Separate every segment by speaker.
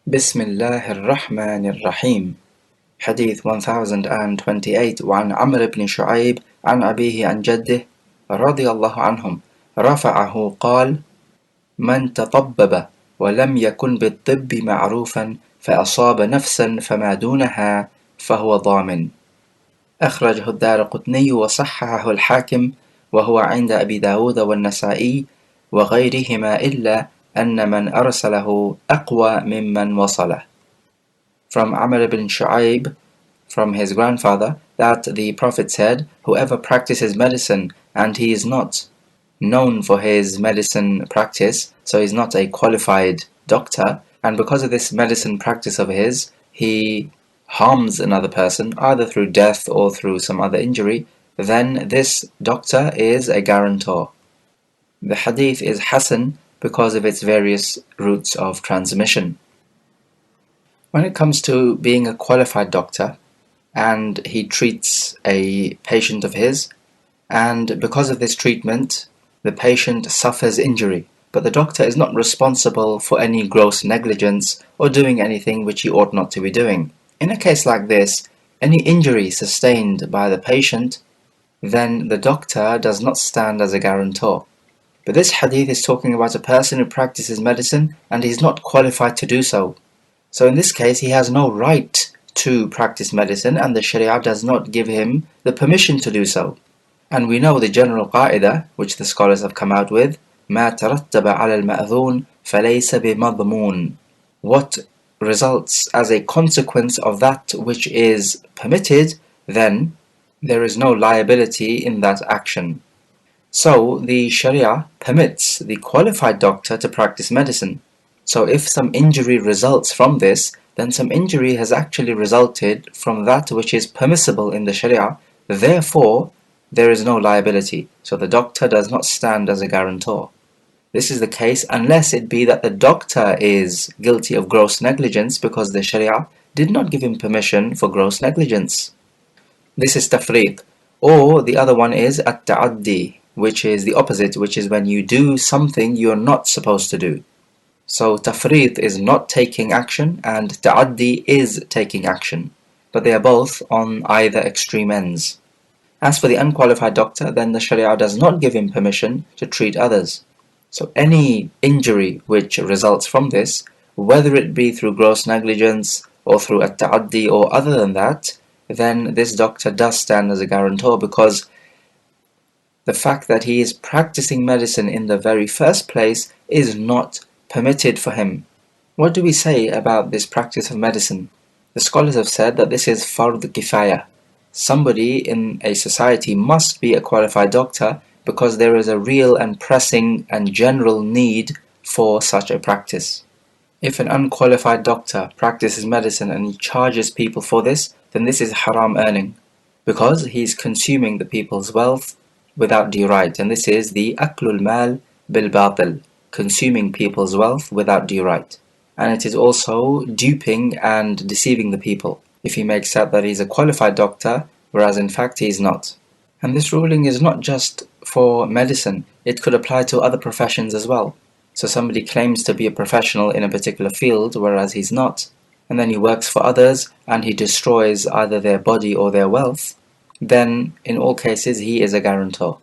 Speaker 1: بسم الله الرحمن الرحيم. Hadith 1028 وعن عمرو بن شعيب عن أبيه عن جده رضي الله عنهم رفعه قال: من تطبب ولم يكن بالطب معروفا فأصاب نفسا فما دونها فهو ضامن. أخرجه الدارقطني وصححه الحاكم وهو عند أبي داود والنسائي وغيرهما إلا أن من أرسله أقوى ممن وصله. From Amr ibn Shu'aib, from his grandfather, that the Prophet said, whoever practices medicine and he is not known for his medicine practice, so he's not a qualified doctor, and because of this medicine practice of his, he harms another person, either through death or through some other injury, then this doctor is a guarantor. The hadith is Hasan because of its various routes of transmission. When it comes to being a qualified doctor, and he treats a patient of his, and because of this treatment, the patient suffers injury, but the doctor is not responsible for any gross negligence or doing anything which he ought not to be doing. In a case like this, any injury sustained by the patient, then the doctor does not stand as a guarantor. But this hadith is talking about a person who practices medicine and he's not qualified to do so. So in this case, he has no right to practice medicine and the Sharia does not give him the permission to do so. And we know the general qaida, which the scholars have come out with, مَا تَرَتَّبَ عَلَى الْمَأْذُونِ فَلَيْسَ بِمَضْمُونٍ. What results as a consequence of that which is permitted, then there is no liability in that action. So the Sharia permits the qualified doctor to practice medicine. So if some injury results from this, then some injury has actually resulted from that which is permissible in the Sharia. Therefore, there is no liability. So the doctor does not stand as a guarantor. This is the case unless it be that the doctor is guilty of gross negligence because the Sharia did not give him permission for gross negligence. This is tafriq. Or the other one is at-ta'addi, which is the opposite, which is when you do something you're not supposed to do. So tafriq is not taking action and ta'addi is taking action, but they are both on either extreme ends. As for the unqualified doctor, then the Sharia does not give him permission to treat others. So any injury which results from this, whether it be through gross negligence or through at-ta'addi or other than that, then this doctor does stand as a guarantor because the fact that he is practicing medicine in the very first place is not permitted for him. What do we say about this practice of medicine? The scholars have said that this is fard kifaya. Somebody in a society must be a qualified doctor because there is a real and pressing and general need for such a practice. If an unqualified doctor practices medicine and he charges people for this, then this is haram earning because he's consuming the people's wealth without due right, and this is the aklul mal bil batil, consuming people's wealth without due right. And it is also duping and deceiving the people if he makes out that he's a qualified doctor, whereas in fact he is not. And this ruling is not just for medicine, it could apply to other professions as well. So somebody claims to be a professional in a particular field, whereas he's not, and then he works for others and he destroys either their body or their wealth, then in all cases he is a guarantor.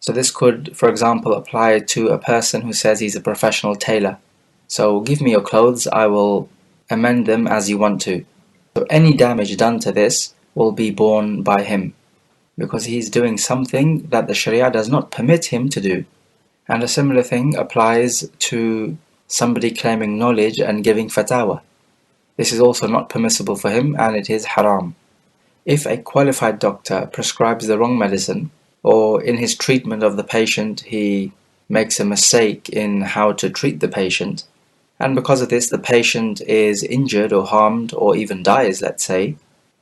Speaker 1: So this could, for example, apply to a person who says he's a professional tailor. So give me your clothes, I will amend them as you want to. So any damage done to this will be borne by him, because he's doing something that the Sharia does not permit him to do. And a similar thing applies to somebody claiming knowledge and giving fatwa. This is also not permissible for him and it is haram. If a qualified doctor prescribes the wrong medicine, or in his treatment of the patient he makes a mistake in how to treat the patient, and because of this the patient is injured or harmed or even dies, let's say,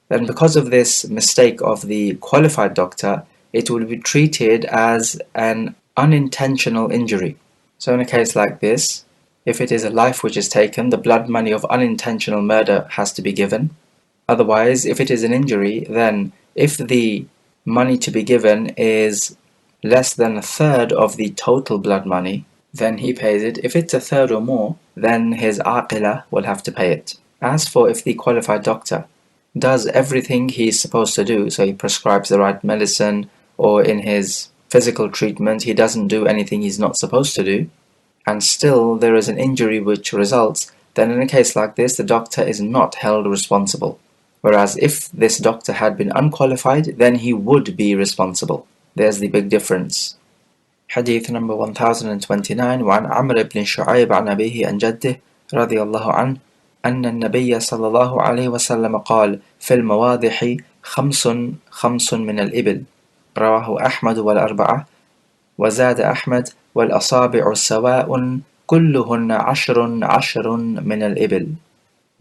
Speaker 1: then because of this mistake of the qualified doctor, it will be treated as an unintentional injury. So in a case like this, if it is a life which is taken, the blood money of unintentional murder has to be given. Otherwise, if it is an injury, then if the money to be given is less than a third of the total blood money, then he pays it. If it's a third or more, then his aqila will have to pay it. As for if the qualified doctor does everything he's supposed to do, so he prescribes the right medicine, or in his physical treatment he doesn't do anything he's not supposed to do, and still there is an injury which results, then in a case like this the doctor is not held responsible. Whereas if this doctor had been unqualified, then he would be responsible. There's the big difference. Hadith number 1029 وعن عمرو بن شعيب عن أبيه عن جده رضي الله عنه أن النبي صلى الله عليه وسلم قال في المواضح خمس من الإبل رواه أحمد والأربعة وزاد أحمد والأصابع سواء كلهن عشر من الإبل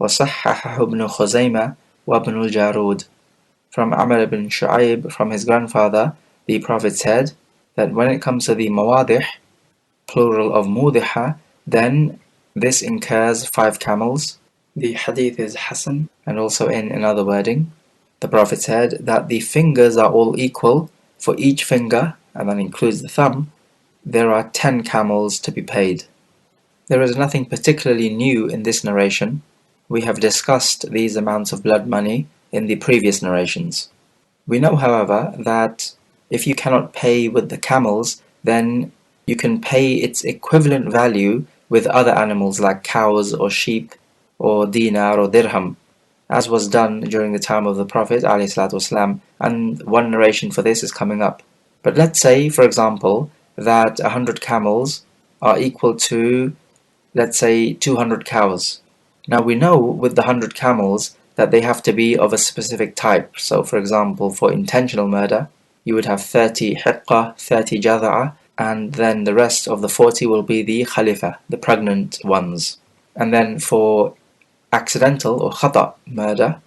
Speaker 1: وصححه ابن خزيمة وابن الجارود. From Amr ibn Shu'ayb, from his grandfather, the Prophet said that when it comes to the mawadih, plural of mudiha, then this incurs 5 camels. The hadith is Hasan, and also in another wording, the Prophet said that the fingers are all equal. For each finger, and that includes the thumb, there are 10 camels to be paid. There is nothing particularly new in this narration. We have discussed these amounts of blood money in the previous narrations. We know, however, that if you cannot pay with the camels, then you can pay its equivalent value with other animals like cows or sheep or dinar or dirham, as was done during the time of the Prophet ﷺ, and one narration for this is coming up. But let's say, for example, that 100 camels are equal to, let's say, 200 cows. Now we know with the 100 camels that they have to be of a specific type. So for example, for intentional murder, you would have 30 hiqqa, 30 jadha'a, and then the rest of the 40 will be the khalifa, the pregnant ones. And then for accidental or khata murder,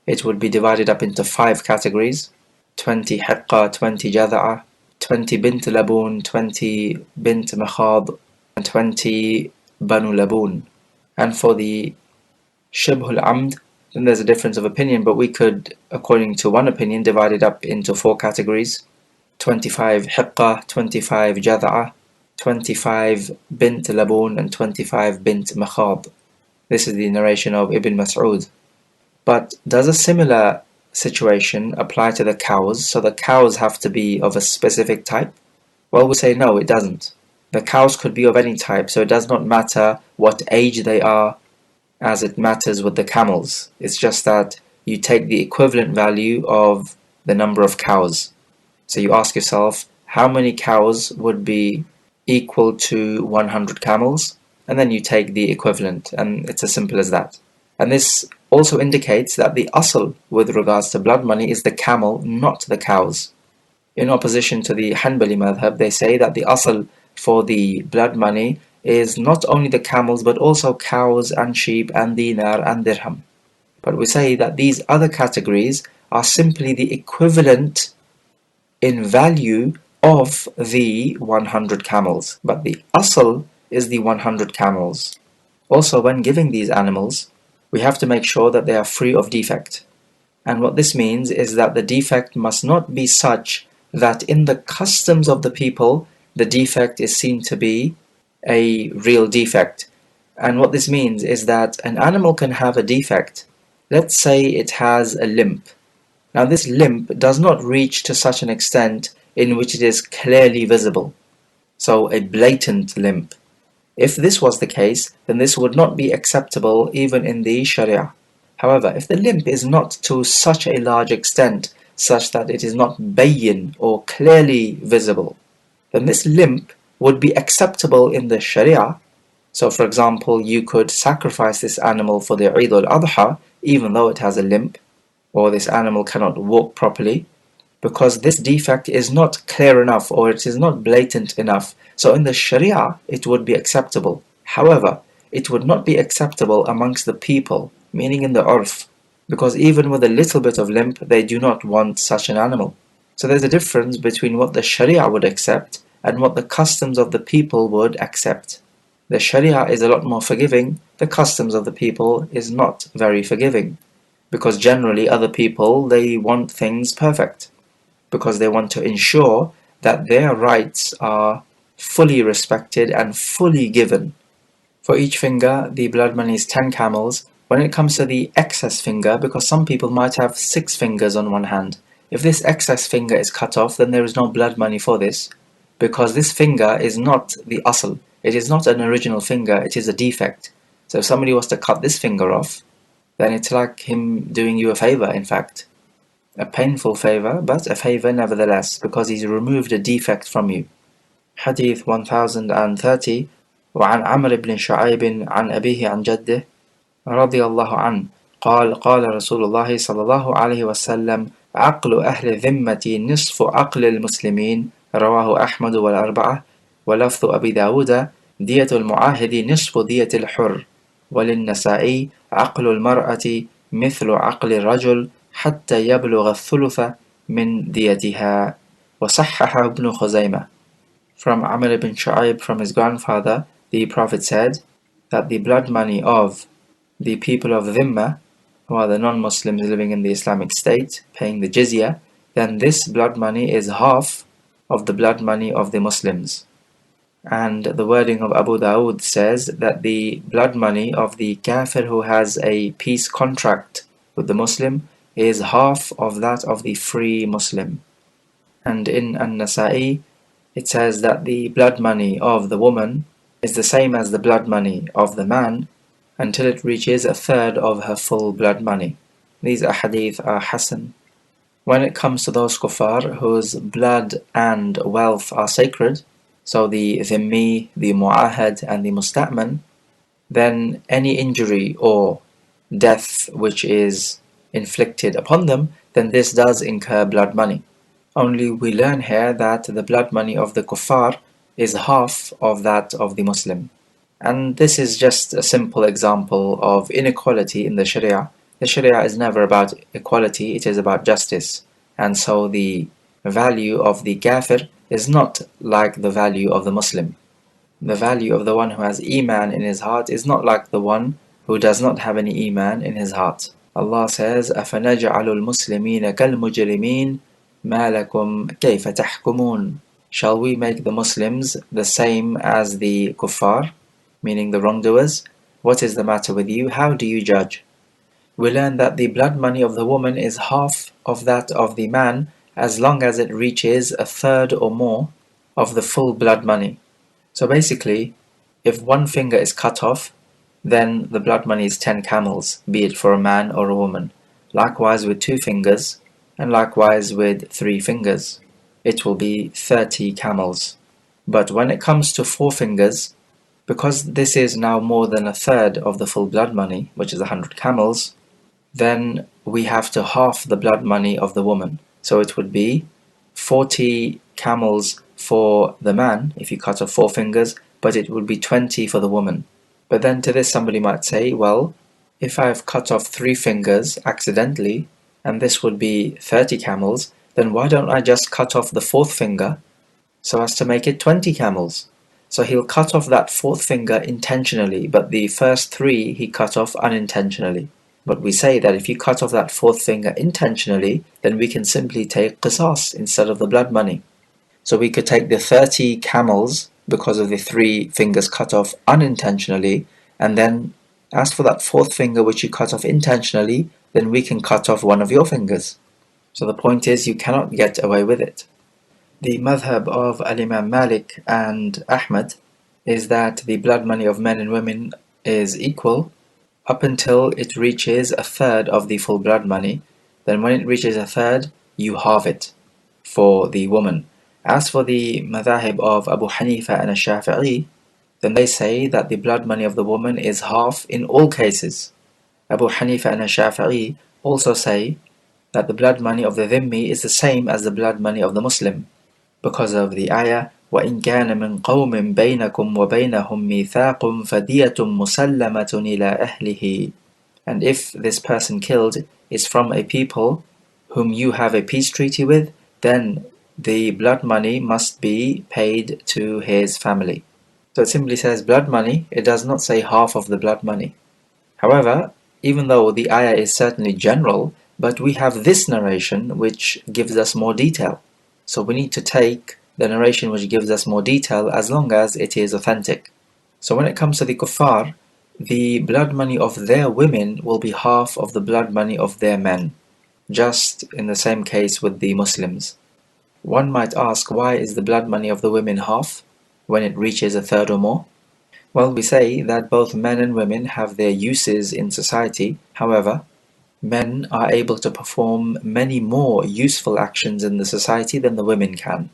Speaker 1: it would be divided up into 5 categories: 20 hiqqa, 20 jadha'a, 20 bint laboon, 20 bint makhad, and 20 banu laboon. And for the shibhul amd, then there's a difference of opinion, but we could, according to one opinion, divide it up into 4 categories: 25 hiqqa, 25 jadha'a, 25 bint laboon, and 25 bint makhad. This is the narration of Ibn Mas'ud. But does a similar situation apply to the cows? So the cows have to be of a specific type? Well, we say no, it doesn't. The cows could be of any type, so it does not matter what age they are, as it matters with the camels. It's just that you take the equivalent value of the number of cows. So you ask yourself, how many cows would be equal to 100 camels? And then you take the equivalent, and it's as simple as that. And this also indicates that the asl with regards to blood money is the camel, not the cows. In opposition to the Hanbali madhab, they say that the asl for the blood money is not only the camels but also cows and sheep and dinar and dirham. But we say that these other categories are simply the equivalent in value of the 100 camels, but the asl is the 100 camels. Also, when giving these animals, we have to make sure that they are free of defect. And what this means is that the defect must not be such that in the customs of the people, the defect is seen to be a real defect. And what this means is that an animal can have a defect. Let's say it has a limp. Now this limp does not reach to such an extent in which it is clearly visible. So a blatant limp. If this was the case, then this would not be acceptable even in the Sharia. However, if the limp is not to such a large extent, such that it is not bayyin or clearly visible, then this limp would be acceptable in the Sharia. So for example, you could sacrifice this animal for the Eid al-Adha even though it has a limp, or this animal cannot walk properly, because this defect is not clear enough or it is not blatant enough. So in the Sharia it would be acceptable. However, it would not be acceptable amongst the people, meaning in the urf, because even with a little bit of limp they do not want such an animal. So there's a difference between what the Sharia would accept and what the customs of the people would accept. The Sharia is a lot more forgiving, the customs of the people is not very forgiving, because generally other people, they want things perfect, because they want to ensure that their rights are fully respected and fully given. For each finger, the blood money is 10 camels. When it comes to the excess finger, because some people might have 6 fingers on one hand, if this excess finger is cut off, then there is no blood money for this, because this finger is not the asl. It is not an original finger, it is a defect. So if somebody was to cut this finger off, then it's like him doing you a favor, in fact. A painful favor, but a favor nevertheless, because he's removed a defect from you. Hadith 1030. وعن عمرو بن شعيب عن أبيه عن جده رضي الله عنه قال قال رسول الله صلى الله عليه وسلم عقل أهل الذمة نصف عقل المسلمين رواه أحمد والأربعة ولفظ أبي داود دية المعاهد نصف دية الحر وللنسائي عقل المرأة مثل عقل الرجل حتى يبلغ الثلث من ديتها وصححه ابن خزيمة. From Amr ibn Shu'aib from his grandfather, the Prophet said that the blood money of the people of Dhimma, who are the non-Muslims living in the Islamic State, paying the jizya, then this blood money is half of the blood money of the Muslims. And the wording of Abu Dawood says that the blood money of the kaafir who has a peace contract with the Muslim is half of that of the free Muslim. And in An-Nasa'i, it says that the blood money of the woman is the same as the blood money of the man until it reaches a third of her full blood money. These ahadith are hasan. When it comes to those kuffar whose blood and wealth are sacred, so the dhimmi, the mu'ahad and the musta'man, then any injury or death which is inflicted upon them, then this does incur blood money. Only we learn here that the blood money of the kuffar is half of that of the Muslim. And this is just a simple example of inequality in the Sharia. The Sharia is never about equality, it is about justice. And so the value of the kafir is not like the value of the Muslim. The value of the one who has Iman in his heart is not like the one who does not have any Iman in his heart. Allah says, أَفَنَجْعَلُ الْمُسْلِمِينَ كَالْمُجْرِمِينَ مَا لَكُمْ كَيْفَ تَحْكُمُونَ. Shall we make the Muslims the same as the kuffar, meaning the wrongdoers? What is the matter with you? How do you judge? We learn that the blood money of the woman is half of that of the man as long as it reaches a third or more of the full blood money. So basically, if one finger is cut off, then the blood money is 10 camels, be it for a man or a woman. Likewise with 2 fingers, and likewise with 3 fingers. It will be 30 camels. But when it comes to 4 fingers, because this is now more than a third of the full blood money, which is 100 camels, then we have to half the blood money of the woman. So it would be 40 camels for the man, if you cut off 4 fingers, but it would be 20 for the woman. But then to this somebody might say, well, if I've cut off 3 fingers accidentally, and this would be 30 camels, then why don't I just cut off the 4th finger so as to make it 20 camels? So he'll cut off that 4th finger intentionally, but the first 3 he cut off unintentionally. But we say that if you cut off that 4th finger intentionally, then we can simply take qisas instead of the blood money. So we could take the 30 camels because of the 3 fingers cut off unintentionally, and then as for that 4th finger which you cut off intentionally, then we can cut off one of your fingers. So the point is, you cannot get away with it. The madhab of Al-Imam Malik and Ahmad is that the blood money of men and women is equal up until it reaches a third of the full blood money. Then when it reaches a third, you halve it for the woman. As for the madhahib of Abu Hanifa and Shafi'i, then they say that the blood money of the woman is half in all cases. Abu Hanifa and Shafi'i also say that the blood money of the dhimmi is the same as the blood money of the Muslim, because of the ayah, وَإِنْ كَانَ مِنْ قَوْمٍ بَيْنَكُمْ وَبَيْنَهُمْ مِيثَاقٌ فَدِيَةٌ مُسَلَّمَةٌ إِلَىٰ أَهْلِهِ. And if this person killed is from a people whom you have a peace treaty with, then the blood money must be paid to his family. So it simply says blood money, it does not say half of the blood money. However, even though the ayah is certainly general, but we have this narration which gives us more detail. So we need to take the narration which gives us more detail as long as it is authentic. So when it comes to the kuffar, the blood money of their women will be half of the blood money of their men, just in the same case with the Muslims. One might ask, why is the blood money of the women half when it reaches a third or more? Well, we say that both men and women have their uses in society. However, men are able to perform many more useful actions in the society than the women can.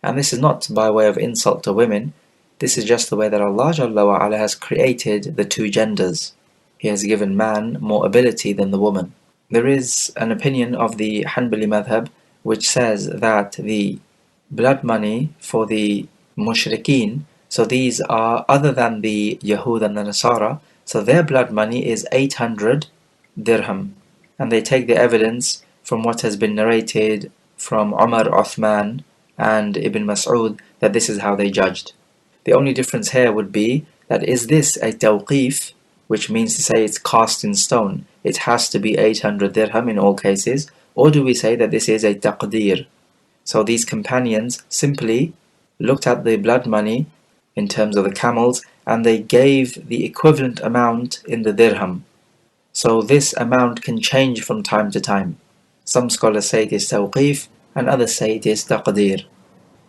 Speaker 1: And this is not by way of insult to women, this is just the way that Allah Jalla wa Ala has created the two genders. He has given man more ability than the woman. There is an opinion of the Hanbali madhab which says that the blood money for the mushrikeen, so these are other than the Yahud and the Nasara, so their blood money is 800 dirham. And they take the evidence from what has been narrated from Umar, Uthman and Ibn Mas'ud that this is how they judged. The only difference here would be that is this a tawqif, which means to say it's cast in stone, it has to be 800 dirham in all cases, or do we say that this is a taqdeer? So these companions simply looked at the blood money in terms of the camels and they gave the equivalent amount in the dirham. So this amount can change from time to time. Some scholars say it is tawqif and others say it is taqdeer.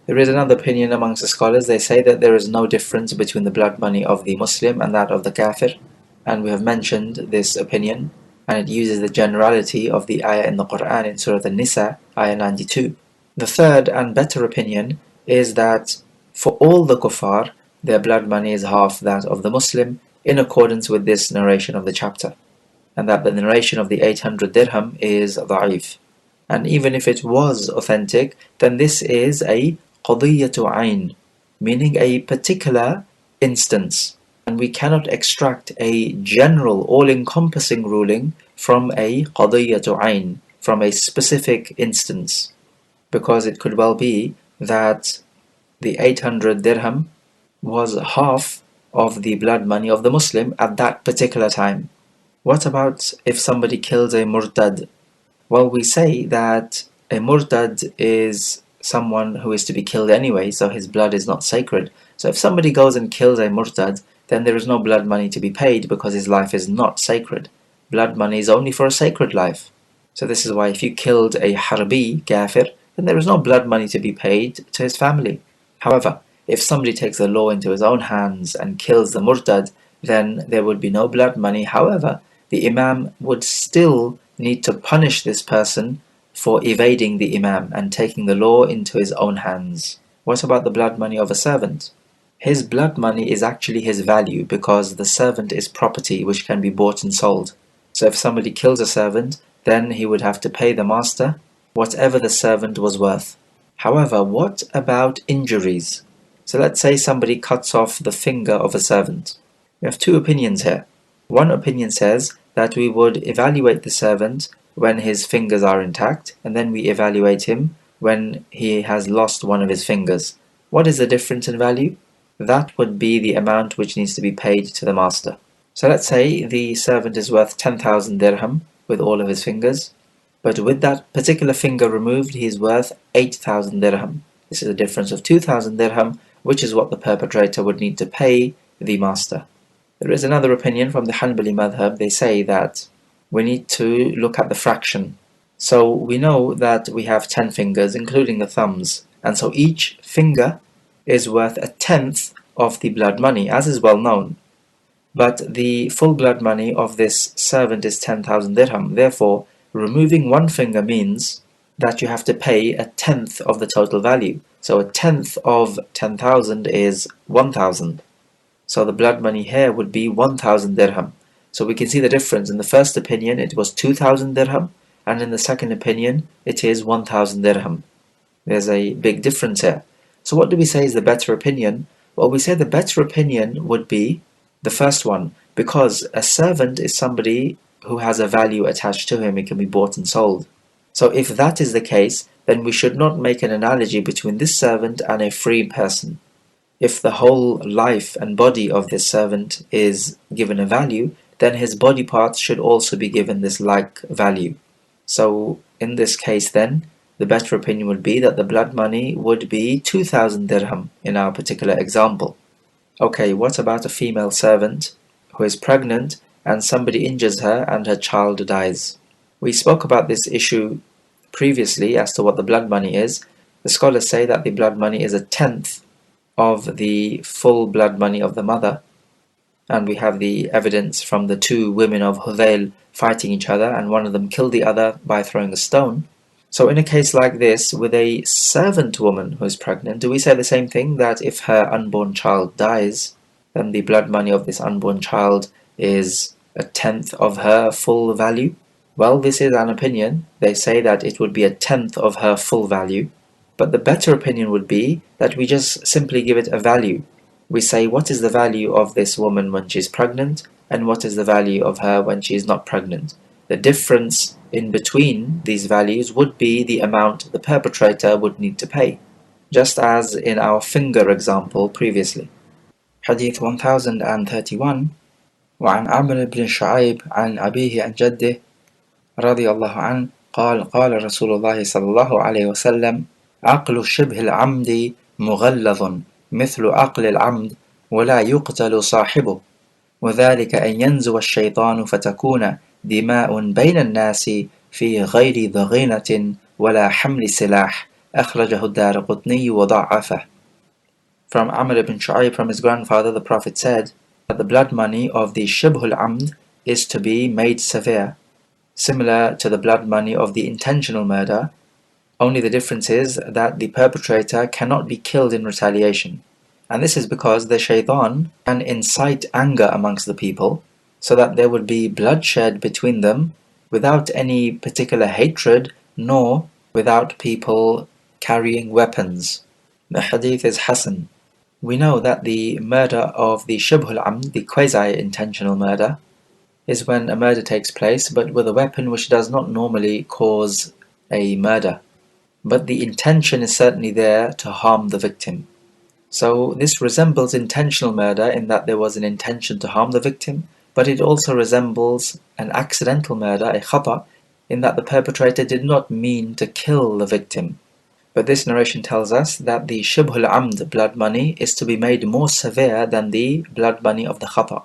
Speaker 1: There is another opinion amongst the scholars. They say that there is no difference between the blood money of the Muslim and that of the kaafir, and we have mentioned this opinion, and it uses the generality of the ayah in the Quran in Surah An-Nisa, ayah 92. The third and better opinion is that for all the kuffar, their blood money is half that of the Muslim, in accordance with this narration of the chapter, and that the narration of the 800 dirham is da'if. And even if it was authentic, then this is a qadiyyatu ayn, meaning a particular instance, and we cannot extract a general, all-encompassing ruling from a qadiyyatu ayn, from a specific instance, because it could well be that the 800 dirham was half of the blood money of the Muslim at that particular time. What about if somebody kills a murtad? Well, we say that a murtad is someone who is to be killed anyway, so his blood is not sacred. So if somebody goes and kills a murtad, then there is no blood money to be paid because his life is not sacred. Blood money is only for a sacred life. So this is why if you killed a harbi, kaafir, then there is no blood money to be paid to his family. However, if somebody takes the law into his own hands and kills the murtad, then there would be no blood money. However, the imam would still need to punish this person for evading the imam and taking the law into his own hands. What about the blood money of a servant? His blood money is actually his value because the servant is property which can be bought and sold. So if somebody kills a servant, then he would have to pay the master whatever the servant was worth. However, what about injuries? So let's say somebody cuts off the finger of a servant. We have two opinions here. One opinion says that we would evaluate the servant when his fingers are intact, and then we evaluate him when he has lost one of his fingers. What is the difference in value? That would be the amount which needs to be paid to the master. So let's say the servant is worth 10,000 dirham with all of his fingers, but with that particular finger removed, he is worth 8,000 dirham. This is a difference of 2,000 dirham, which is what the perpetrator would need to pay the master. There is another opinion from the Hanbali madhab. They say that we need to look at the fraction. So we know that we have 10 fingers, including the thumbs, and so each finger is worth a tenth of the blood money, as is well known. But the full blood money of this servant is 10,000 dirham. Therefore, removing one finger means that you have to pay a tenth of the total value. So a tenth of 10,000 is 1,000. So the blood money here would be 1,000 dirham. So we can see the difference. In the first opinion, it was 2,000 dirham, and in the second opinion, it is 1,000 dirham. There's a big difference here. So what do we say is the better opinion? Well, we say the better opinion would be the first one, because a servant is somebody who has a value attached to him. It can be bought and sold. So if that is the case, then we should not make an analogy between this servant and a free person. If the whole life and body of this servant is given a value, then his body parts should also be given this like value. So in this case then, The better opinion would be that the blood money would be 2,000 dirham in our particular example. Okay, what about a female servant who is pregnant and somebody injures her and her child dies? We spoke about this issue previously as to what the blood money is. The scholars say that the blood money is a tenth of the full blood money of the mother, and we have the evidence from the two women of Hudayl fighting each other, and one of them killed the other by throwing a stone. So in a case like this, with a servant woman who is pregnant, do we say the same thing, that if her unborn child dies, then the blood money of this unborn child is a tenth of her full value? Well, this is an opinion. They say that it would be a tenth of her full value, but the better opinion would be that we just simply give it a value. We say, what is the value of this woman when she's pregnant, and what is the value of her when she is not pregnant? The difference in between these values would be the amount the perpetrator would need to pay, just as in our finger example previously. Hadith 1031. وعن عمرو بن شعيب عن أبيه عن جده رضي الله عنه قال رسول الله صلى الله عليه وسلم عقل شبه العمد مغلظ مثل عقل العمد ولا يقتل صاحبه وذلك أن ينزو الشيطان فتكون دماء بين الناس في غير ضغينة ولا حمل سلاح أخرجه الدارقطني وضعفه. From Amr ibn Shu'ayb, from his grandfather, the Prophet said that the blood money of the Shibhul Amd is to be made severe, similar to the blood money of the intentional murder, only the difference is that the perpetrator cannot be killed in retaliation. And this is because the shaitan can incite anger amongst the people, so that there would be bloodshed between them without any particular hatred, nor without people carrying weapons. The hadith is Hasan. We know that the murder of the Shibhul Amd, the quasi-intentional murder, is when a murder takes place, but with a weapon which does not normally cause a murder. But the intention is certainly there to harm the victim. So this resembles intentional murder in that there was an intention to harm the victim, but it also resembles an accidental murder, a khata, in that the perpetrator did not mean to kill the victim. But this narration tells us that the Shibhul Amd blood money is to be made more severe than the blood money of the khata.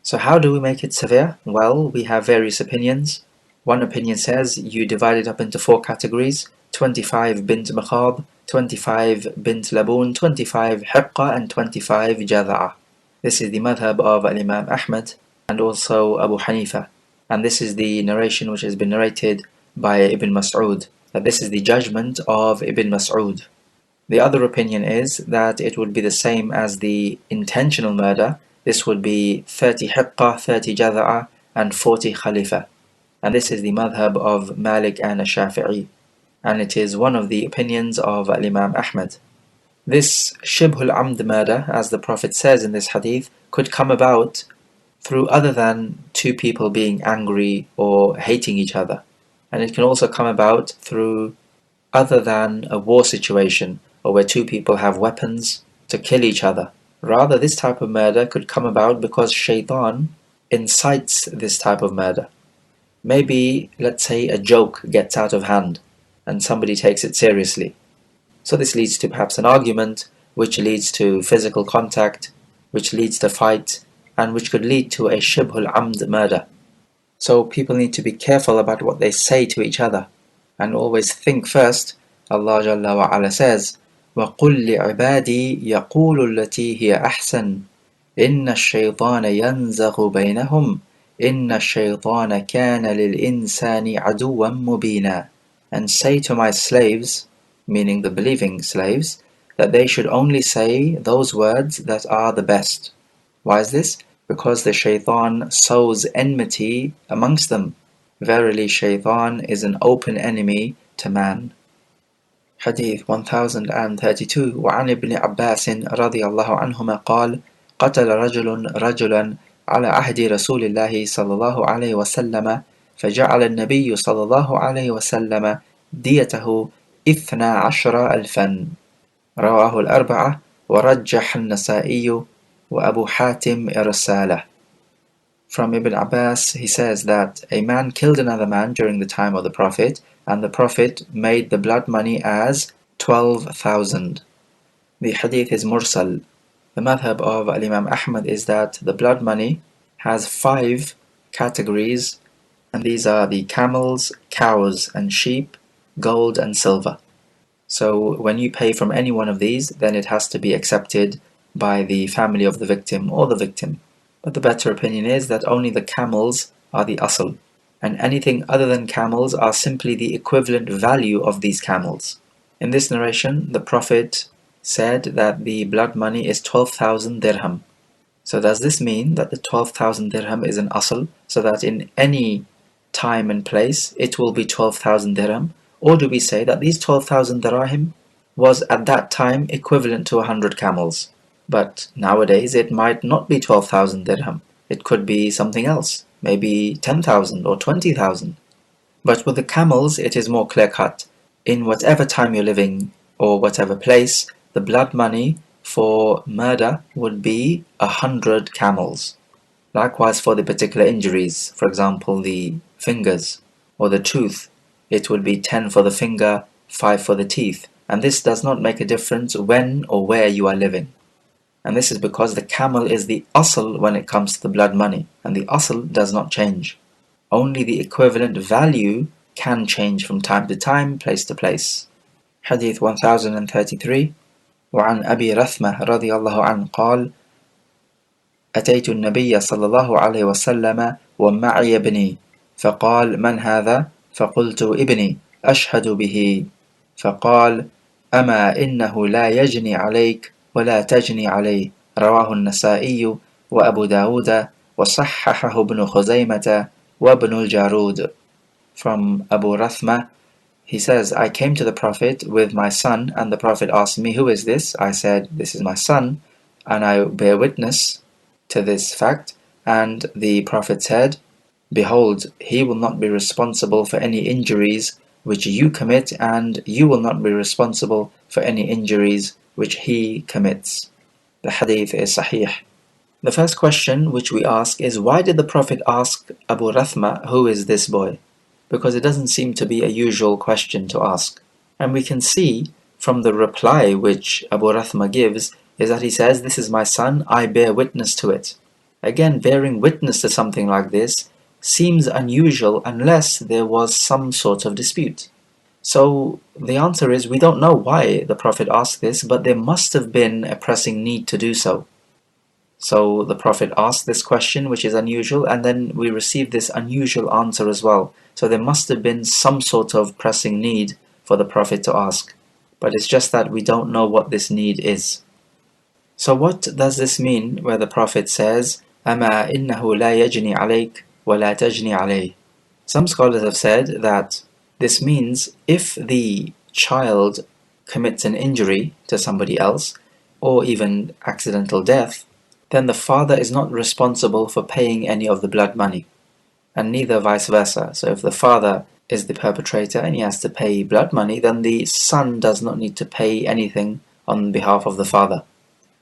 Speaker 1: So how do we make it severe? Well, we have various opinions. One opinion says you divide it up into 4 categories: 25 bint makhab, 25 bint laboon, 25 hiqqa, and 25 jadha'a. This is the madhab of Imam Ahmad and also Abu Hanifa. And this is the narration which has been narrated by Ibn Mas'ud, that this is the judgment of Ibn Mas'ud. The other opinion is that it would be the same as the intentional murder. This would be 30 hiqqa, 30 jadha'a, and 40 khalifa. And this is the madhab of Malik and Shafi'i. And it is one of the opinions of Imam Ahmad. This Shibhul Amd murder, as the Prophet says in this hadith, could come about through other than two people being angry or hating each other. And it can also come about through other than a war situation, or where two people have weapons to kill each other. Rather, this type of murder could come about because shaitan incites this type of murder. Maybe, let's say, a joke gets out of hand and somebody takes it seriously. So this leads to perhaps an argument, which leads to physical contact, which leads to fight, and which could lead to a Shibhul Amd murder. So people need to be careful about what they say to each other, and always think first. Allah Jalla wa Ala says, وَقُلْ لِعِبَادِي يَقُولُ الَّتِي هِيَ أَحْسَنُ إِنَّ الشَّيْطَانَ يَنزَغُ بَيْنَهُمْ إِنَّ الشَّيْطَانَ كَانَ لِلْإِنسَانِ عَدُوًّا مُبِينًا. And say to my slaves, meaning the believing slaves, that they should only say those words that are the best. Why is this? Because the shaitan sows enmity amongst them. Verily, shaitan is an open enemy to man. Hadith 1032. وعن ابن عباس رضي الله عنهما قال قتل رجل رجلا على عهد رسول الله صلى الله عليه وسلم فجعل النبي صلى الله عليه وسلم ديته 12,000. رواه الأربعة ورجح النسائي وأبو حاتم إرساله. From Ibn Abbas, he says that a man killed another man during the time of the Prophet, and the Prophet made the blood money as 12,000. The hadith is mursal. The madhab of Imam Ahmad is that the blood money has 5 categories, and these are the camels, cows and sheep, gold and silver. So when you pay from any one of these, then it has to be accepted by the family of the victim or the victim. But the better opinion is that only the camels are the asl, and anything other than camels are simply the equivalent value of these camels. In this narration, the Prophet said that the blood money is 12,000 dirham. So does this mean that the 12,000 dirham is an asl, so that in any time and place it will be 12,000 dirham? Or do we say that these 12,000 dirham was at that time equivalent to 100 camels? But nowadays it might not be 12,000 dirham. It could be something else, maybe 10,000 or 20,000. But with the camels it is more clear-cut. In whatever time you're living or whatever place, the blood money for murder would be 100 camels. Likewise for the particular injuries, for example the fingers or the tooth, it would be 10 for the finger, 5 for the teeth, and this does not make a difference when or where you are living. And this is because the camel is the asl when it comes to the blood money, and the asl does not change. Only the equivalent value can change from time to time, place to place. Hadith 1033. وعن أبي رثمة رضي الله عنه قال: أتيت النبي صلى الله عليه وسلم ومعي ابني فقال: من هذا؟ فقلت: ابني أشهد به. فقال: أما إنه لا يجني عليك ولا تجني عليه. رواه النسائي وأبو داود وصححه ابن خزيمة وابن الجارود. From Abu Rathma, he says, I came to the Prophet with my son, and the Prophet asked me, who is this? I said, this is my son, and I bear witness to this fact. And the Prophet said, behold, he will not be responsible for any injuries which you commit, and you will not be responsible for any injuries which he commits. The hadith is sahih. The first question which we ask is, why did the Prophet ask Abu Rathma, who is this boy? Because it doesn't seem to be a usual question to ask. And we can see from the reply which Abu Rathma gives is that he says, this is my son, I bear witness to it. Again, bearing witness to something like this seems unusual unless there was some sort of dispute. So the answer is, we don't know why the Prophet asked this, but there must have been a pressing need to do so. So the Prophet asked this question, which is unusual, and then we received this unusual answer as well. So there must have been some sort of pressing need for the Prophet to ask. But it's just that we don't know what this need is. So what does this mean where the Prophet says, أَمَا إِنَّهُ لَا يَجْنِي عَلَيْكَ وَلَا تَجْنِي عَلَيْهِ? Some scholars have said that this means if the child commits an injury to somebody else, or even accidental death, then the father is not responsible for paying any of the blood money, and neither vice versa. So if the father is the perpetrator and he has to pay blood money, then the son does not need to pay anything on behalf of the father.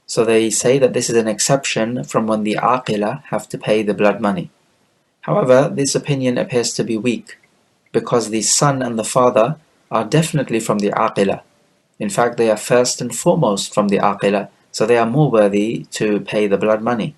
Speaker 1: So they say that this is an exception from when the aqila have to pay the blood money. However, this opinion appears to be weak, because the son and the father are definitely from the aqila. In fact, they are first and foremost from the aqila, so they are more worthy to pay the blood money,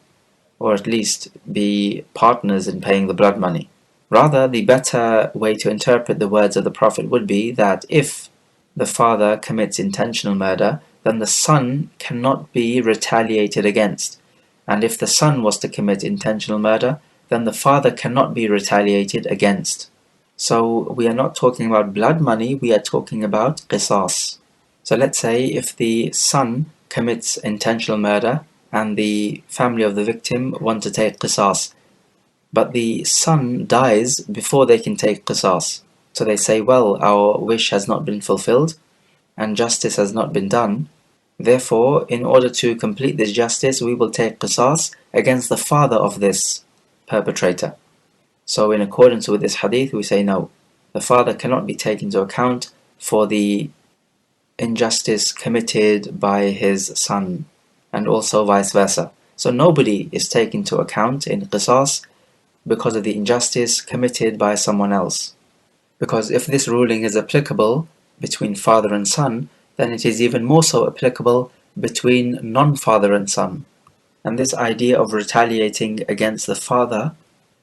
Speaker 1: or at least be partners in paying the blood money. Rather, the better way to interpret the words of the Prophet would be that if the father commits intentional murder, then the son cannot be retaliated against. And if the son was to commit intentional murder, then the father cannot be retaliated against. So we are not talking about blood money, we are talking about qisas. So let's say if the son commits intentional murder and the family of the victim want to take qisas, but the son dies before they can take qisas. So they say, well, our wish has not been fulfilled and justice has not been done. Therefore, in order to complete this justice, we will take qisas against the father of this perpetrator. So in accordance with this hadith, we say no, the father cannot be taken into account for the injustice committed by his son, and also vice versa. So nobody is taken into account in qisas because of the injustice committed by someone else. Because if this ruling is applicable between father and son, then it is even more so applicable between non-father and son. And this idea of retaliating against the father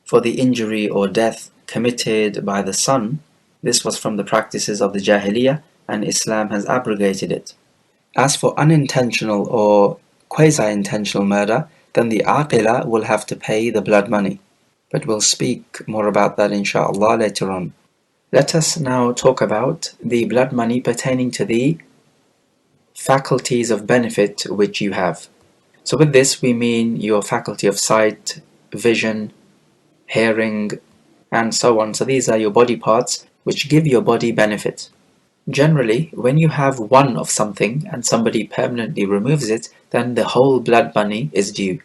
Speaker 1: for the injury or death committed by the son, this was from the practices of the Jahiliyyah, and Islam has abrogated it. As for unintentional or quasi-intentional murder, then the aqila will have to pay the blood money. But we'll speak more about that inshallah later on. Let us now talk about the blood money pertaining to the faculties of benefit which you have. So with this we mean your faculty of sight, vision, hearing, and so on. So these are your body parts which give your body benefit. Generally, when you have one of something and somebody permanently removes it, then the whole blood money is due.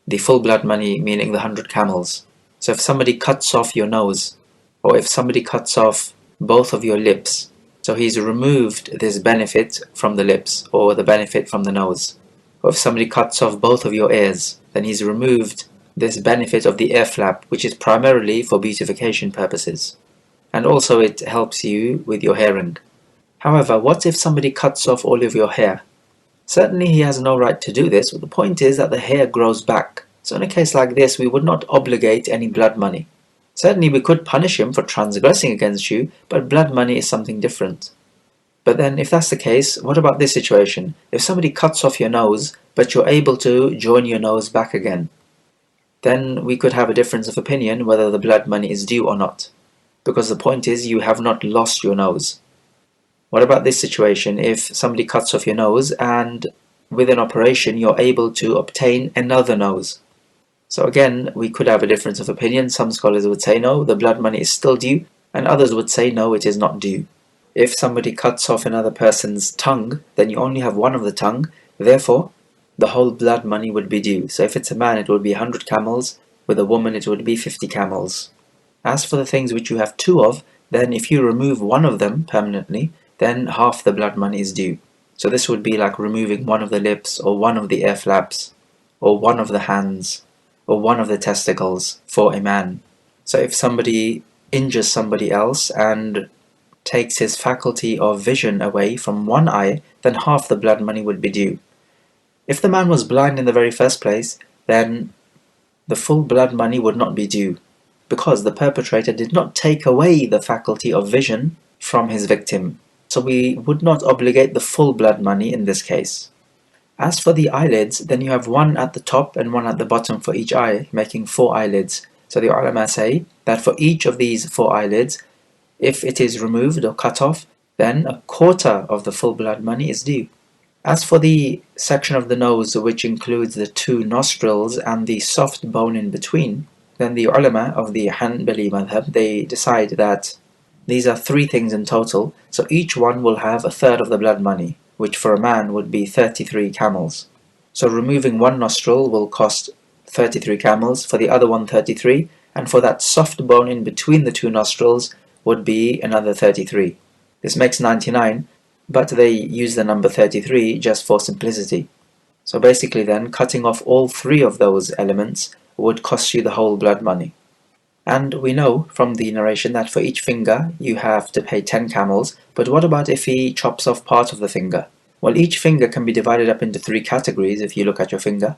Speaker 1: The full blood money meaning the 100 camels. So if somebody cuts off your nose, or if somebody cuts off both of your lips, so he's removed this benefit from the lips, or the benefit from the nose. Or if somebody cuts off both of your ears, then he's removed this benefit of the ear flap, which is primarily for beautification purposes. And also it helps you with your hearing. However, what if somebody cuts off all of your hair? Certainly he has no right to do this, but the point is that the hair grows back. So in a case like this, we would not obligate any blood money. Certainly we could punish him for transgressing against you, but blood money is something different. But then if that's the case, what about this situation? If somebody cuts off your nose, but you're able to join your nose back again, then we could have a difference of opinion whether the blood money is due or not. Because the point is you have not lost your nose. What about this situation if somebody cuts off your nose and with an operation you're able to obtain another nose? So again, we could have a difference of opinion. Some scholars would say no, the blood money is still due, and others would say no, it is not due. If somebody cuts off another person's tongue, then you only have one of the tongue, therefore the whole blood money would be due. So if it's a man, it would be 100 camels, with a woman it would be 50 camels. As for the things which you have two of, then if you remove one of them permanently, then half the blood money is due. So this would be like removing one of the lips, or one of the ear flaps, or one of the hands, or one of the testicles for a man. So if somebody injures somebody else and takes his faculty of vision away from one eye, then half the blood money would be due. If the man was blind in the very first place, then the full blood money would not be due, because the perpetrator did not take away the faculty of vision from his victim. So we would not obligate the full blood money in this case. As for the eyelids, then you have one at the top and one at the bottom for each eye, making 4 eyelids. So the ulama say that for each of these 4 eyelids, if it is removed or cut off, then a quarter of the full blood money is due. As for the section of the nose which includes the 2 nostrils and the soft bone in between, then the ulama of the Hanbali madhab, they decide that these are 3 things in total, so each one will have a third of the blood money, which for a man would be 33 camels. So removing one nostril will cost 33 camels, for the other one 33, and for that soft bone in between the 2 nostrils would be another 33. This makes 99, but they use the number 33 just for simplicity. So basically then, cutting off all 3 of those elements would cost you the whole blood money. And we know from the narration that for each finger you have to pay 10 camels, but what about if he chops off part of the finger? Well, each finger can be divided up into 3 categories. If you look at your finger,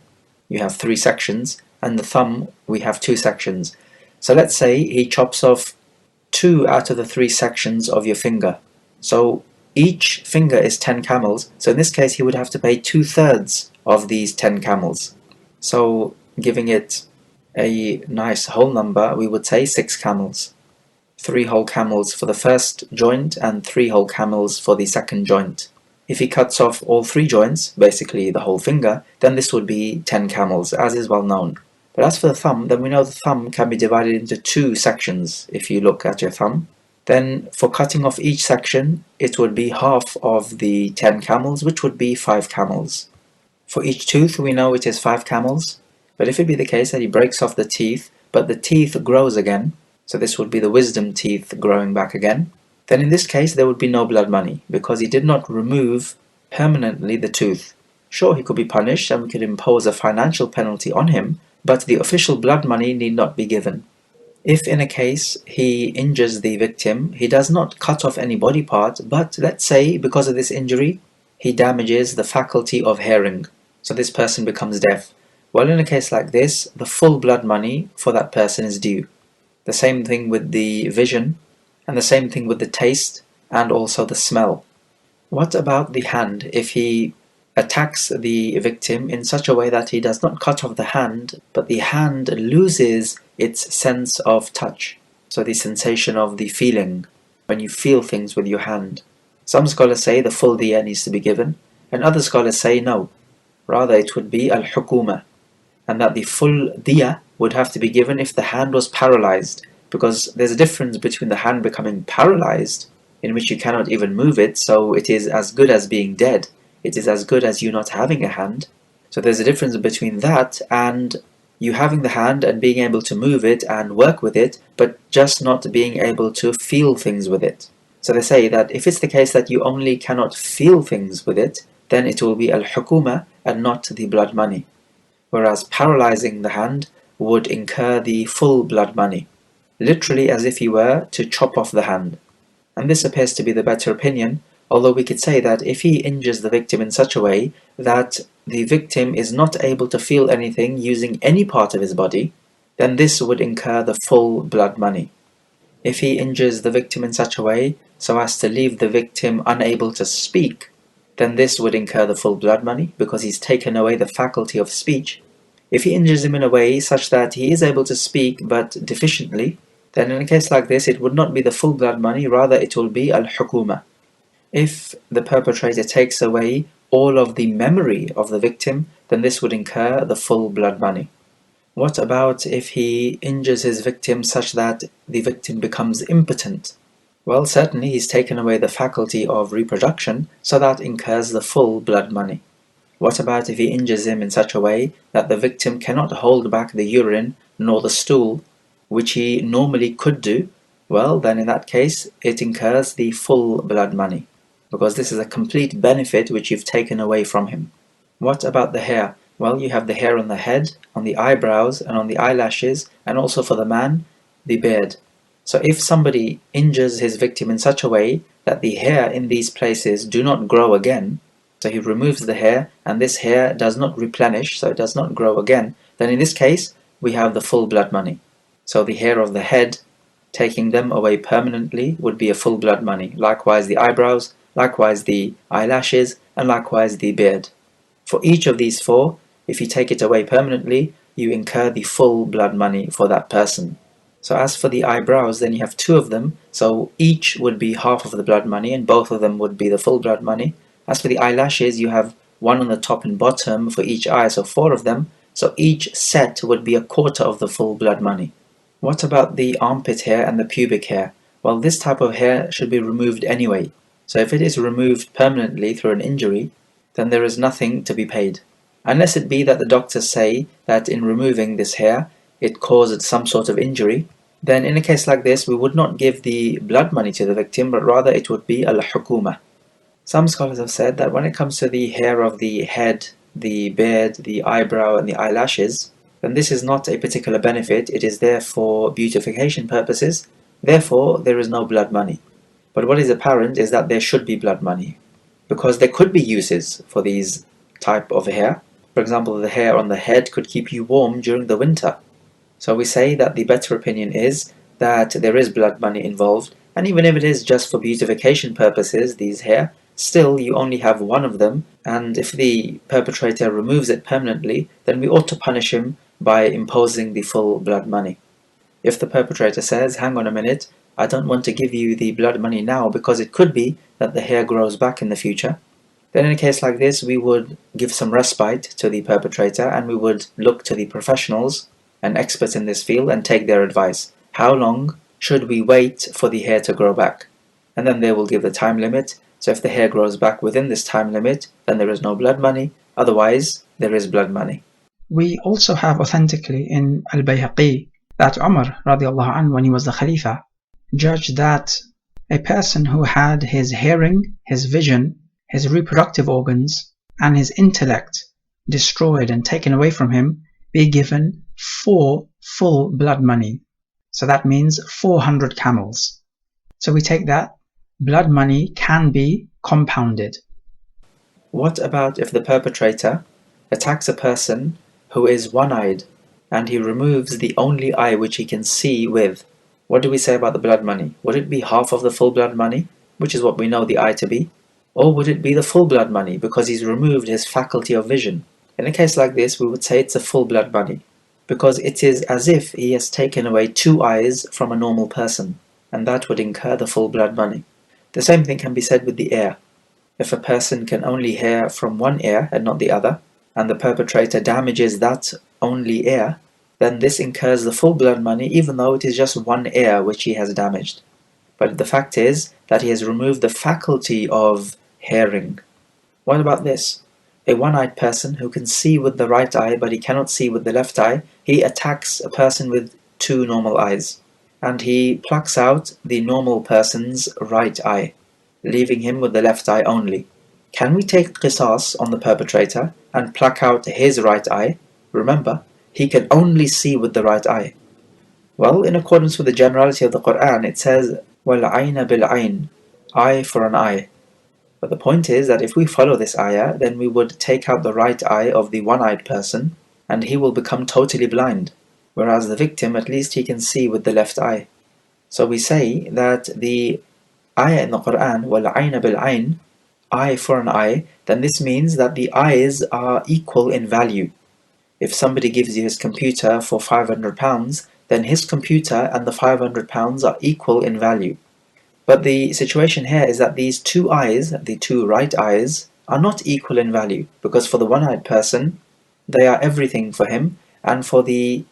Speaker 1: you have 3 sections, and the thumb, we have 2 sections. So let's say he chops off 2 out of the 3 sections of your finger. So each finger is 10 camels, so in this case he would have to pay 2/3 of these 10 camels. So giving it a nice whole number, we would say 6 camels. 3 whole camels for the first joint and 3 whole camels for the second joint. If he cuts off all 3 joints, basically the whole finger, then this would be 10 camels, as is well known. But as for the thumb, then we know the thumb can be divided into 2 sections. If you look at your thumb, then for cutting off each section, it would be half of the 10 camels, which would be 5 camels. For each tooth, we know it is 5 camels. But if it be the case that he breaks off the teeth, but the teeth grows again, so this would be the wisdom teeth growing back again, then in this case there would be no blood money, because he did not remove permanently the tooth. Sure, he could be punished and we could impose a financial penalty on him, but the official blood money need not be given. If in a case he injures the victim, he does not cut off any body part, but let's say because of this injury, he damages the faculty of hearing, so this person becomes deaf. Well, in a case like this, the full blood money for that person is due. The same thing with the vision, and the same thing with the taste, and also the smell. What about the hand? If he attacks the victim in such a way that he does not cut off the hand, but the hand loses its sense of touch, so the sensation of the feeling, when you feel things with your hand. Some scholars say the full diya needs to be given, and other scholars say no, rather it would be al-hukuma, and that the full diya would have to be given if the hand was paralyzed, because there's a difference between the hand becoming paralyzed, in which you cannot even move it, so it is as good as being dead. It is as good as you not having a hand. So there's a difference between that and you having the hand and being able to move it and work with it, but just not being able to feel things with it. So they say that if it's the case that you only cannot feel things with it, then it will be al-hukuma and not the blood money. Whereas paralyzing the hand would incur the full blood money, literally as if you were to chop off the hand. And this appears to be the better opinion, although we could say that if he injures the victim in such a way that the victim is not able to feel anything using any part of his body, then this would incur the full blood money. If he injures the victim in such a way so as to leave the victim unable to speak, then this would incur the full blood money because he's taken away the faculty of speech. If he injures him in a way such that he is able to speak but deficiently, then in a case like this it would not be the full blood money, rather it will be al-hukuma. If the perpetrator takes away all of the memory of the victim, then this would incur the full blood money. What about if he injures his victim such that the victim becomes impotent? Well, certainly he's taken away the faculty of reproduction, so that incurs the full blood money. What about if he injures him in such a way that the victim cannot hold back the urine nor the stool, which he normally could do? Well, then in that case it incurs the full blood money, because this is a complete benefit which you've taken away from him. What about the hair? Well, you have the hair on the head, on the eyebrows, and on the eyelashes, and also for the man, the beard. So if somebody injures his victim in such a way that the hair in these places do not grow again, so he removes the hair and this hair does not replenish, so it does not grow again, then in this case we have the full blood money. So the hair of the head, taking them away permanently would be a full blood money. Likewise the eyebrows, likewise the eyelashes, and likewise the beard. For each of these four, if you take it away permanently, you incur the full blood money for that person. So as for the eyebrows, then you have two of them, so each would be half of the blood money and both of them would be the full blood money. As for the eyelashes, you have one on the top and bottom for each eye, so four of them, so each set would be a quarter of the full blood money. What about the armpit hair and the pubic hair? Well, this type of hair should be removed anyway, so if it is removed permanently through an injury, then there is nothing to be paid. Unless it be that the doctors say that in removing this hair, it caused some sort of injury, then in a case like this we would not give the blood money to the victim, but rather it would be al-hukuma. Some scholars have said that when it comes to the hair of the head, the beard, the eyebrow and the eyelashes, then this is not a particular benefit, it is there for beautification purposes, therefore there is no blood money. But what is apparent is that there should be blood money, because there could be uses for these type of hair. For example, the hair on the head could keep you warm during the winter. So we say that the better opinion is that there is blood money involved, and even if it is just for beautification purposes, these hair, still you only have one of them, and if the perpetrator removes it permanently, then we ought to punish him by imposing the full blood money. If the perpetrator says, hang on a minute, I don't want to give you the blood money now because it could be that the hair grows back in the future, then in a case like this we would give some respite to the perpetrator and we would look to the professionals and experts in this field and take their advice. How long should we wait for the hair to grow back? And then they will give the time limit. So if the hair grows back within this time limit, then there is no blood money. Otherwise, there is blood money.
Speaker 2: We also have authentically in Al-Bayhaqi that Umar radiallahu anhu, when he was the Khalifa, judged that a person who had his hearing, his vision, his reproductive organs, and his intellect destroyed and taken away from him be given 4 full blood money. So that means 400 camels. So we take that blood money can be compounded.
Speaker 1: What about if the perpetrator attacks a person who is one-eyed and he removes the only eye which he can see with? What do we say about the blood money? Would it be half of the full blood money, which is what we know the eye to be? Or would it be the full blood money because he's removed his faculty of vision? In a case like this, we would say it's a full blood money, because it is as if he has taken away two eyes from a normal person, and that would incur the full blood money. The same thing can be said with the ear. If a person can only hear from one ear and not the other, and the perpetrator damages that only ear, then this incurs the full blood money even though it is just one ear which he has damaged. But the fact is that he has removed the faculty of hearing. What about this? A one-eyed person who can see with the right eye but he cannot see with the left eye, he attacks a person with two normal eyes, and he plucks out the normal person's right eye, leaving him with the left eye only. Can we take qisas on the perpetrator and pluck out his right eye? Remember, he can only see with the right eye. Well, in accordance with the generality of the Quran, it says, وَالْعَيْنَ بِالْعَيْنِ, eye for an eye. But the point is that if we follow this ayah, then we would take out the right eye of the one-eyed person, and he will become totally blind, whereas the victim, at least he can see with the left eye. So we say that the ayah in the Quran, وَالْعَيْنَ بِالْعَيْنِ, eye for an eye, then this means that the eyes are equal in value. If somebody gives you his computer for £500, then his computer and the £500 are equal in value. But the situation here is that these two eyes, the two right eyes, are not equal in value, because for the one-eyed person, they are everything for him, and for the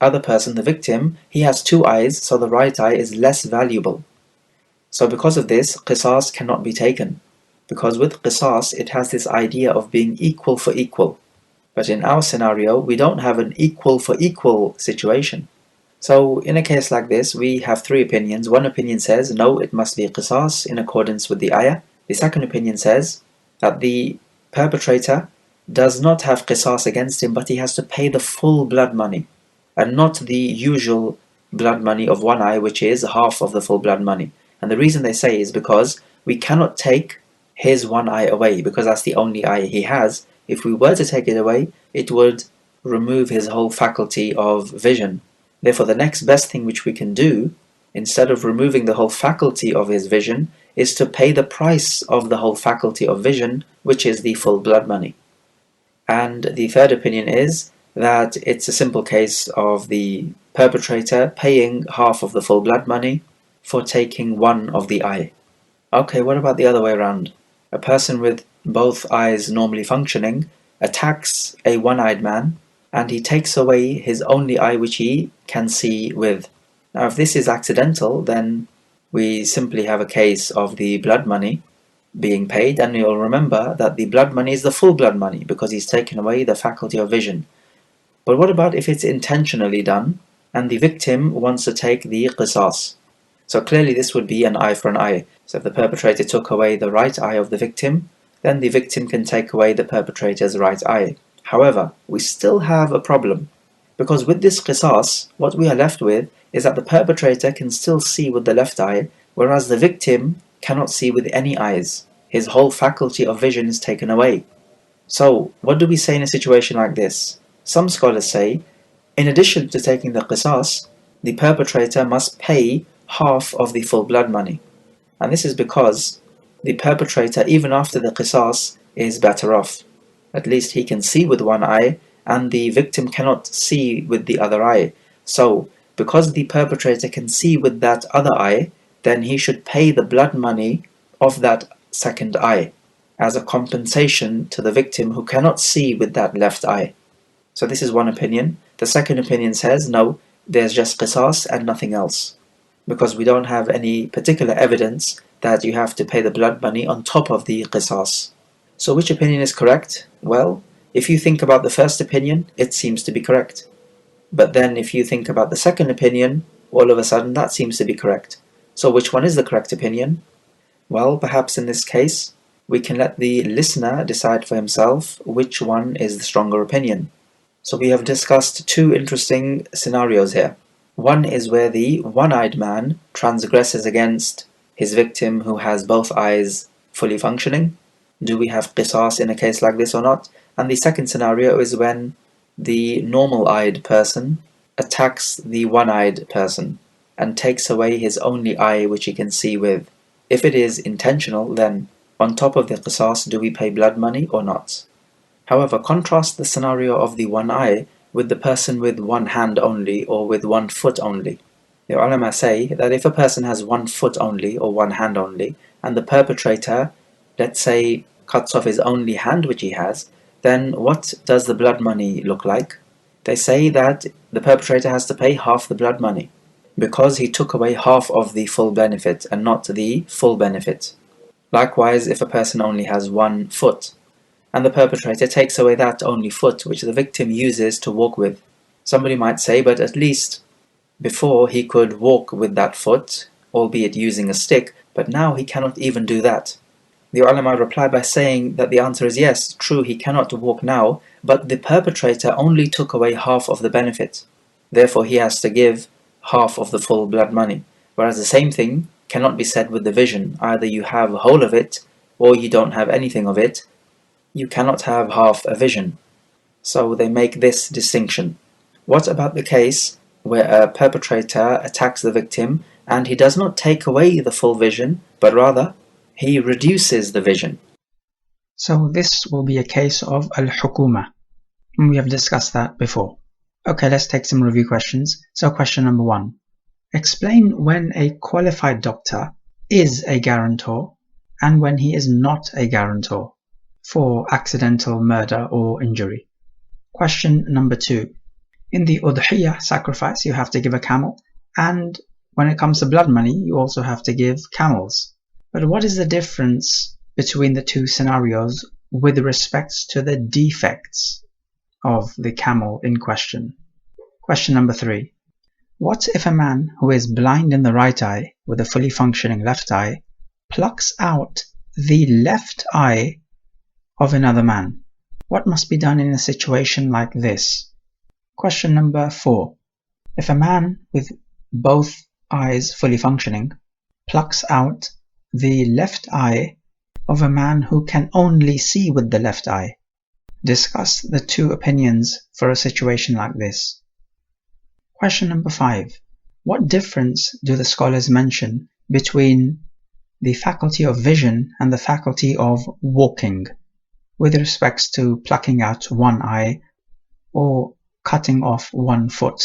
Speaker 1: other person, the victim, he has two eyes, so the right eye is less valuable. So because of this, qisas cannot be taken, because with qisas it has this idea of being equal for equal. But in our scenario, we don't have an equal for equal situation. So in a case like this, we have three opinions. One opinion says, no, it must be qisas in accordance with the ayah. The second opinion says that the perpetrator does not have qisas against him, but he has to pay the full blood money, and not the usual blood money of one eye, which is half of the full blood money. And the reason they say is because we cannot take his one eye away, because that's the only eye he has. If we were to take it away, it would remove his whole faculty of vision. Therefore, the next best thing which we can do, instead of removing the whole faculty of his vision, is to pay the price of the whole faculty of vision, which is the full blood money. And the third opinion is that it's a simple case of the perpetrator paying half of the full blood money for taking one of the eye. Okay, what about the other way around? A person with both eyes normally functioning attacks a one-eyed man, and he takes away his only eye which he can see with. Now, if this is accidental, then we simply have a case of the blood money being paid, and you'll remember that the blood money is the full blood money because he's taken away the faculty of vision. But what about if it's intentionally done and the victim wants to take the qisas? So clearly this would be an eye for an eye. So if the perpetrator took away the right eye of the victim, then the victim can take away the perpetrator's right eye. However, we still have a problem, because with this qisas, what we are left with is that the perpetrator can still see with the left eye, whereas the victim cannot see with any eyes. His whole faculty of vision is taken away. So, what do we say in a situation like this? Some scholars say, in addition to taking the qisas, the perpetrator must pay half of the full blood money. And this is because the perpetrator, even after the qisas, is better off. At least he can see with one eye, and the victim cannot see with the other eye. So, because the perpetrator can see with that other eye, then he should pay the blood money of that second eye as a compensation to the victim who cannot see with that left eye. So this is one opinion. The second opinion says, no, there's just qisas and nothing else, because we don't have any particular evidence that you have to pay the blood money on top of the qisas. So which opinion is correct? Well, if you think about the first opinion, it seems to be correct. But then if you think about the second opinion, all of a sudden that seems to be correct. So which one is the correct opinion? Well, perhaps in this case, we can let the listener decide for himself which one is the stronger opinion. So we have discussed two interesting scenarios here. One is where the one-eyed man transgresses against his victim who has both eyes fully functioning. Do we have qisas in a case like this or not? And the second scenario is when the normal-eyed person attacks the one-eyed person and takes away his only eye which he can see with. If it is intentional, then on top of the qisas, do we pay blood money or not? However, contrast the scenario of the one eye with the person with one hand only or with one foot only. The ulama say that if a person has one foot only or one hand only, and the perpetrator, let's say, cuts off his only hand which he has, then what does the blood money look like? They say that the perpetrator has to pay half the blood money, because he took away half of the full benefit and not the full benefit. Likewise, if a person only has one foot, and the perpetrator takes away that only foot which the victim uses to walk with. Somebody might say, but at least before he could walk with that foot, albeit using a stick, but now he cannot even do that. The ulama reply by saying that the answer is yes, true, he cannot walk now, but the perpetrator only took away half of the benefit. Therefore he has to give half of the full blood money. Whereas the same thing cannot be said with the vision. Either you have a whole of it, or you don't have anything of it. You cannot have half a vision. So they make this distinction. What about the case where a perpetrator attacks the victim and he does not take away the full vision, but rather he reduces the vision?
Speaker 2: So this will be a case of al-hukuma. We have discussed that before. Okay, let's take some review questions. So question number 1. Explain when a qualified doctor is a guarantor and when he is not a guarantor for accidental murder or injury. Question number 2. In the udhiyah sacrifice, you have to give a camel, and when it comes to blood money, you also have to give camels. But what is the difference between the two scenarios with respect to the defects of the camel in question? Question number 3. What if a man who is blind in the right eye with a fully functioning left eye plucks out the left eye of another man? What must be done in a situation like this? Question number 4. If a man with both eyes fully functioning plucks out the left eye of a man who can only see with the left eye, discuss the two opinions for a situation like this. Question number 5. What difference do the scholars mention between the faculty of vision and the faculty of walking with respects to plucking out one eye or cutting off one foot?